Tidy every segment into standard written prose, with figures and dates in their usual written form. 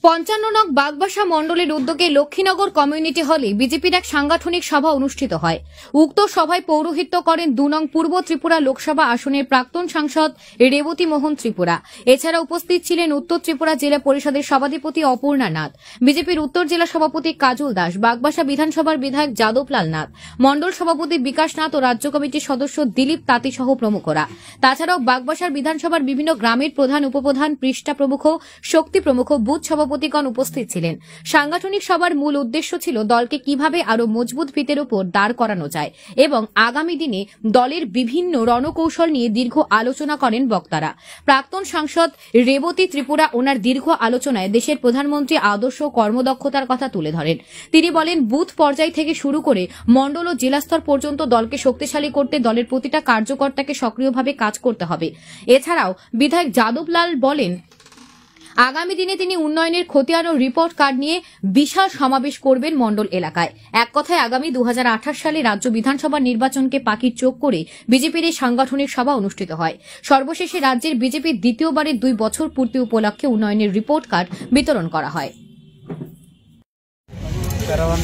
55 নং বাগবাসা মণ্ডলের উদ্যোগে লক্ষ্মীনগর কমিউনিটি হলে বিজেপির এক সাংগঠনিক সভা অনুষ্ঠিত হয়। উক্ত সভায় পৌরোহিত্য করেন 2 নং পূর্ব ত্রিপুরা লোকসভা আসনের প্রাক্তন সাংসদ রেবতী মোহন ত্রিপুরা। এছাড়া উপস্থিত ছিলেন উত্তর ত্রিপুরা জেলা পরিষদের সভাধিপতি অপূর্ণা নাথ, বিজেপির উত্তর জেলা সভাপতি কাজল দাস, বাগবাসা বিধানসভার বিধায়ক যাদবলাল নাথ, মণ্ডল সভাপতি বিকাশ নাথ ও রাজ্য কমিটির সদস্য দিলীপ তাঁতি সহ প্রমুখরা। তাছাড়াও বাগবাসার বিধানসভার বিভিন্ন গ্রামের প্রধান, উপপ্রধান, পৃষ্ঠা প্রমুখ, শক্তি প্রমুখ, বুথ সভাপতিগণ উপস্থিত ছিলেন। সাংগঠনিক সভার মূল উদ্দেশ্য ছিল দলকে কিভাবে আরো মজবুত ভিতের উপর দাঁড় করানো যায় এবং আগামী দিনে দলের বিভিন্ন রণকৌশল নিয়ে দীর্ঘ আলোচনা করেন বক্তারা। প্রাক্তন সাংসদ রেবতী ত্রিপুরা ওনার দীর্ঘ আলোচনায় দেশের প্রধানমন্ত্রী আদর্শ কর্মদক্ষতার কথা তুলে ধরেন। তিনি বলেন, বুথ পর্যায় থেকে শুরু করে মণ্ডল ও জেলা স্তর পর্যন্ত দলকে শক্তিশালী করতে দলের প্রতিটা কার্যকর্তাকে সক্রিয়ভাবে কাজ করতে হবে। এছাড়াও বিধায়ক যাদবলাল বলেন, আগামী দিনে তিনি উন্নয়নের খতিয়ান ও রিপোর্ট কার্ড নিয়ে বিশাল সমাবেশ করবেন মণ্ডল এলাকায়। এক কথায় আগামী 2028 সালে রাজ্য বিধানসভা নির্বাচনকে পাখির চোখ করে বিজেপির এই সাংগঠনিক সভা অনুষ্ঠিত হয়। সর্বশেষে রাজ্যের বিজেপির দ্বিতীয়বারের 2 বছর পূর্তি উপলক্ষে উন্নয়নের রিপোর্ট কার্ড বিতরণ করা হয়। কারণ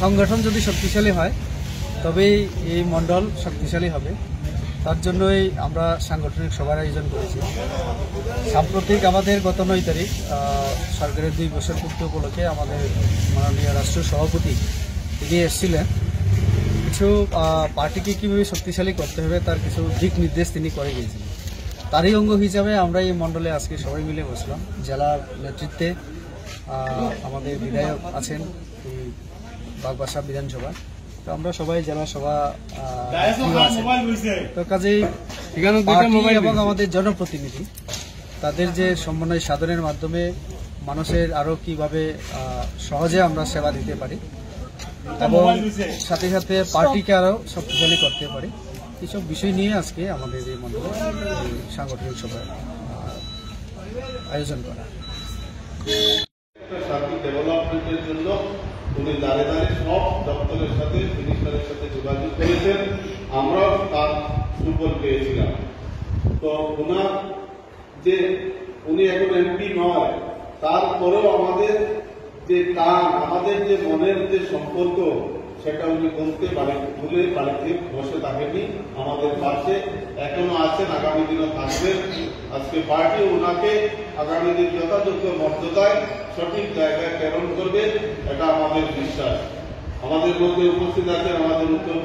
সংগঠন যদি শক্তিশালী হয় তবেই এই মণ্ডল শক্তিশালী হবে। তার জন্যই আমরা সাংগঠনিক সভার আয়োজন করেছি। সাম্প্রতিক আমাদের গত 9 তারিখ সরকারের 2 বছর পূর্তি উপলক্ষে আমাদের মাননীয় রাষ্ট্রীয় সভাপতি তিনি এসেছিলেন। কিছু পার্টিকে কীভাবে শক্তিশালী করতে হবে তার কিছু দিক নির্দেশ তিনি করে গিয়েছিলেন। তারই অঙ্গ হিসাবে আমরা এই মণ্ডলে আজকে সবাই মিলে বসলাম। জেলার নেতৃত্বে আমাদের বিধায়ক আছেন বাগবাসা বিধানসভা, তো আমরা সবাই জেলা সভা তো কাজেই এবং আমাদের জনপ্রতিনিধি তাদের যে সমন্বয় সাধনের মাধ্যমে মানুষের আরো কিভাবে সহজে আমরা সেবা দিতে পারি এবং সাথে সাথে পার্টিকে আরো শক্তিশালী করতে পারি, এইসব বিষয় নিয়ে আজকে আমাদের এই মণ্ডলে সাংগঠনিক সভা আয়োজন করা। ডেভেলপমেন্টের জন্য উনি দাঁড়ে দাঁড়িয়ে সব দপ্তরের সাথে, মিনিস্টারের সাথে যোগাযোগ করেছেন। আমরাও তার সুফল পেয়েছিলাম। তো ওনার যে উনি এখন এমপি নয়, তারপরেও আমাদের যে টান, আমাদের যে মনের যে সম্পর্ক, সেটা উনি বলতে ভুলে বাড়িতে বসে থাকেনি। আমাদের পাশে এখনো আছেন, আগামী দিনও থাকবেন। আজকে পার্টি ওনাকে আগামী দিন যথাযথ মর্যাদায় সঠিক জায়গায় প্রেরণ করবে, এটা আমাদের বিশ্বাস। আমাদের মধ্যে উপস্থিত আছেন আমাদের উত্তর